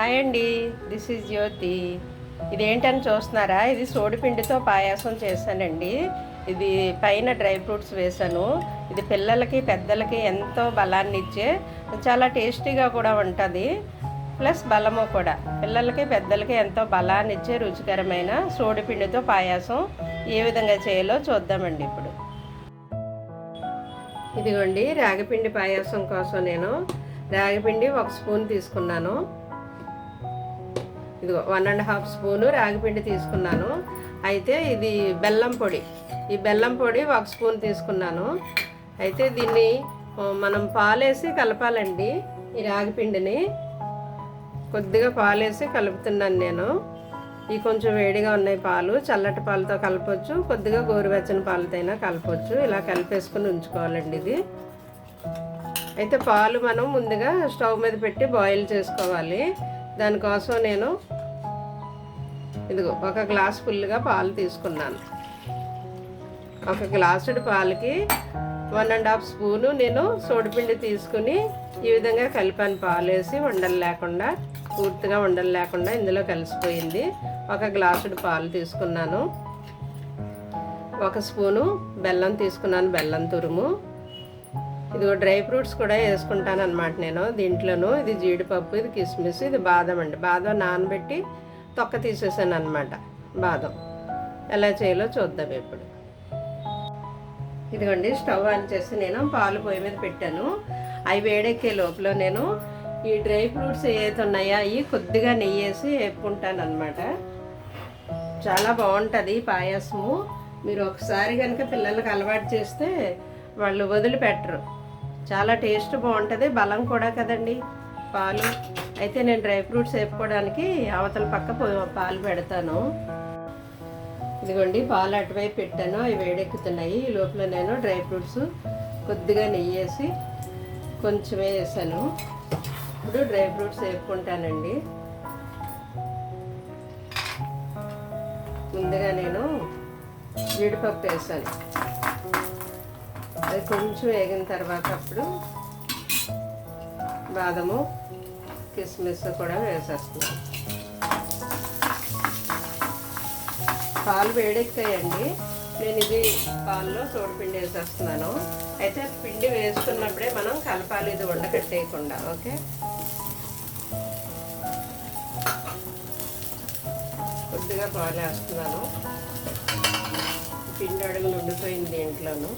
Hi అండి, this is జ్యోతి. ఇదేంటని చూస్తున్నారా? ఇది సోడిపిండితో పాయాసం చేశానండి. ఇది పైన డ్రై ఫ్రూట్స్ వేసాను. ఇది పిల్లలకి పెద్దలకి ఎంతో బలాన్ని ఇచ్చే, చాలా టేస్టీగా కూడా ఉంటుంది. ప్లస్ బలము కూడా. పిల్లలకి పెద్దలకి ఎంతో బలాన్ని ఇచ్చే రుచికరమైన సోడిపిండితో పాయాసం ఏ విధంగా చేయాలో చూద్దామండి ఇప్పుడు. ఇదిగోండి, రాగిపిండి పాయాసం కోసం నేను రాగిపిండి 1 స్పూన్ తీసుకున్నాను. ఇదిగో 1½ స్పూను రాగిపిండి తీసుకున్నాను. అయితే ఇది బెల్లం పొడి. ఈ బెల్లం పొడి 1 స్పూన్ తీసుకున్నాను. అయితే దీన్ని మనం పాలేసి కలపాలండి. ఈ రాగిపిండిని కొద్దిగా పాలేసి కలుపుతున్నాను నేను. ఇవి కొంచెం వేడిగా ఉన్నాయి పాలు. చల్లటి పాలతో కలపవచ్చు, కొద్దిగా గోరువెచ్చని పాలతో అయినా కలపవచ్చు. ఇలా కలిపేసుకుని ఉంచుకోవాలండి ఇది. అయితే పాలు మనం ముందుగా స్టవ్ మీద పెట్టి బాయిల్ చేసుకోవాలి. దానికోసం నేను ఇదిగో 1 గ్లాస్ ఫుల్గా పాలు తీసుకున్నాను. 1 గ్లాసుడు పాలకి 1½ స్పూను నేను సోడిపిండి తీసుకుని ఈ విధంగా కలిపాను. పాలు వేసి ఉండలు లేకుండా, పూర్తిగా ఉండలు లేకుండా ఇందులో కలిసిపోయింది. 1 గ్లాసుడు పాలు తీసుకున్నాను. 1 స్పూను బెల్లం తీసుకున్నాను, బెల్లం తురుము. ఇది డ్రై ఫ్రూట్స్ కూడా వేసుకుంటాను అనమాట నేను దీంట్లోనూ. ఇది జీడిపప్పు, ఇది కిస్మిస్, ఇది బాదం అండి. బాదం నానబెట్టి తొక్క తీసేసాను అనమాట. బాదం ఎలా చేయాలో చూద్దాం ఇప్పుడు. ఇదిగోండి, స్టవ్ ఆన్ చేసి నేను పాలు పొయ్యి మీద పెట్టాను. అవి వేడెక్కే లోపల నేను ఈ డ్రై ఫ్రూట్స్ ఏవైతే ఉన్నాయో అవి కొద్దిగా నెయ్యి వేసి వేపుకుంటాను అనమాట. చాలా బాగుంటుంది పాయాసము. మీరు ఒకసారి కనుక పిల్లలకు అలవాటు చేస్తే వాళ్ళు వదిలిపెట్టరు. చాలా టేస్ట్ బాగుంటుంది, బలం కూడా కదండి పాలు. అయితే నేను డ్రై ఫ్రూట్స్ వేపుకోవడానికి అవతల పక్క పాలు పెడతాను. ఇదిగోండి, పాలు అటువైపు పెట్టాను, అవి వేడెక్కుతున్నాయి. ఈ లోపల నేను డ్రై ఫ్రూట్స్ కొద్దిగా నెయ్యి వేసి కొంచెమే వేసాను. ఇప్పుడు డ్రై ఫ్రూట్స్ వేపుకుంటానండి. ముందుగా నేను జీడిపప్పు వేసాను. అది కొంచెం వేగిన తర్వాత అప్పుడు బాదము, కిస్మిస్ కూడా వేసేస్తున్నాను. పాలు వేడెక్కాయండి. నేను ఇది పాలలో సోడిపిండి వేసేస్తున్నాను. అయితే పిండి వేసుకున్నప్పుడే మనం కలపాలి, ఇది ఉండకట్టేయకుండా. ఓకే, కొద్దిగా పాలు వేస్తున్నాను. పిండి అడుగులు ఉండిపోయింది దీంట్లోనూ.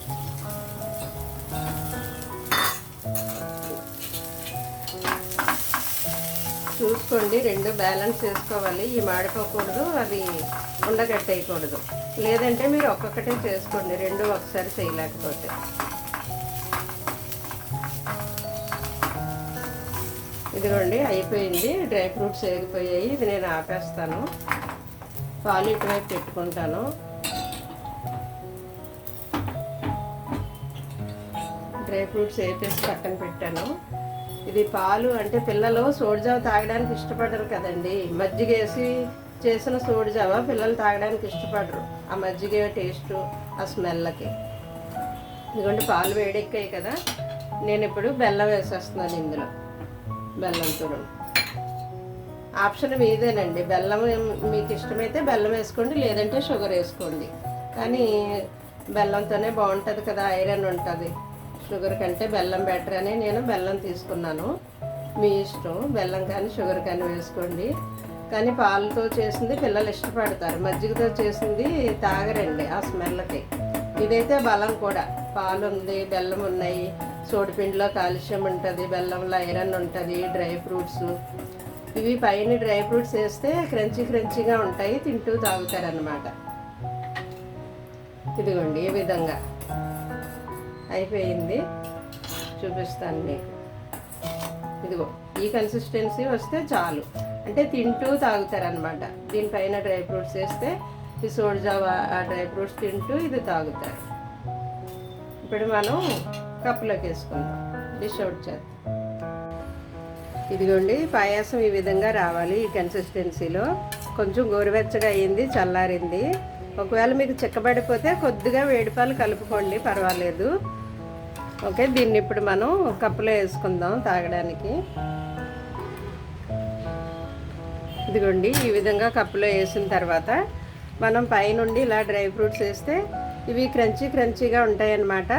చూసుకోండి, 2 బ్యాలెన్స్ చేసుకోవాలి. ఈ మాడిపోకూడదు, అది ఉండగట్టేయకూడదు. లేదంటే మీరు ఒక్కొక్కటే చేసుకోండి, 2 ఒకసారి చేయలేకపోతే. ఇదిగోండి, అయిపోయింది. డ్రై ఫ్రూట్స్ వేగిపోయాయి. ఇది నేను ఆపేస్తాను. పాలు ఇటువైపు పెట్టుకుంటాను. డ్రై ఫ్రూట్స్ వేపేసి పక్కన పెట్టాను. ఇది పాలు అంటే పిల్లలు సోడిజావ తాగడానికి ఇష్టపడరు కదండి. మజ్జిగ వేసి చేసిన సోడిజావ పిల్లలు తాగడానికి ఇష్టపడరు. ఆ మజ్జిగ టేస్ట్, ఆ స్మెల్కి. ఎందుకంటే పాలు వేడెక్కాయి కదా, నేను ఇప్పుడు బెల్లం వేసేస్తున్నాను ఇందులో. బెల్లం తురుము ఆప్షన్ మీదేనండి. బెల్లం మీకు ఇష్టమైతే బెల్లం వేసుకోండి, లేదంటే షుగర్ వేసుకోండి. కానీ బెల్లంతోనే బాగుంటుంది కదా, ఐరన్ ఉంటుంది. షుగర్ కంటే బెల్లం బెటర్ అని నేను బెల్లం తీసుకున్నాను. మీ ఇష్టం, బెల్లం కానీ షుగర్ కానీ వేసుకోండి. కానీ పాలతో చేసింది పిల్లలు ఇష్టపడతారు, మజ్జిగతో చేసింది తాగరండి ఆ స్మెల్కి. ఇదైతే బలం కూడా. పాలు ఉంది, బెల్లం ఉన్నాయి, సోడిపిండిలో కాల్షియం ఉంటుంది, బెల్లంలో ఐరన్ ఉంటుంది, డ్రై ఫ్రూట్స్. ఇవి పైన డ్రై ఫ్రూట్స్ వేస్తే క్రంచీగా ఉంటాయి, తింటూ తాగుతారనమాట. ఇదిగోండి, ఈ విధంగా అయిపోయింది. చూపిస్తాను మీకు. ఇదిగో ఈ కన్సిస్టెన్సీ వస్తే చాలు, అంటే తింటూ తాగుతారనమాట. దీనిపైన డ్రై ఫ్రూట్స్ వేస్తే ఈ సోడిజావా ఆ డ్రై ఫ్రూట్స్ తింటూ ఇది తాగుతారు. ఇప్పుడు మనం కప్పులోకి వేసుకుందాం, డిష్ అవుట్ చేద్దాం. ఇదిగోండి, పాయాసం ఈ విధంగా రావాలి. ఈ కన్సిస్టెన్సీలో కొంచెం గోరువెచ్చగా అయ్యింది, చల్లారింది. ఒకవేళ మీకు చిక్కబడిపోతే కొద్దిగా వేడిపాలు కలుపుకోండి, పర్వాలేదు. ఓకే, దీన్ని ఇప్పుడు మనం కప్పులో వేసుకుందాం తాగడానికి. ఇదిగోండి ఈ విధంగా కప్పులో వేసిన తర్వాత మనం పైనుండి ఇలా డ్రై ఫ్రూట్స్ వేస్తే ఇవి క్రంచీగా ఉంటాయన్నమాట.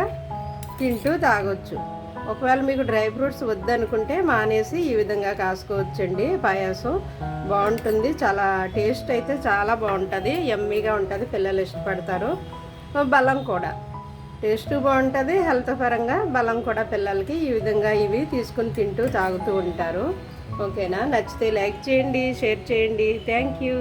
తింటూ తాగొచ్చు. ఒకవేళ మీకు డ్రై ఫ్రూట్స్ వద్దనుకుంటే మానేసి ఈ విధంగా కాసుకోవచ్చండి. పాయాసం బాగుంటుంది, చాలా టేస్ట్ అయితే చాలా బాగుంటుంది, యమ్మీగా ఉంటుంది, పిల్లలు ఇష్టపడతారు. బలం కూడా, టేస్ట్ బాగుంటుంది, హెల్త్ పరంగా బలం కూడా పిల్లలకి. ఈ విధంగా ఇవి తీసుకుని తింటూ తాగుతూ ఉంటారు. ఓకేనా? నచ్చితే లైక్ చేయండి, షేర్ చేయండి. Thank you.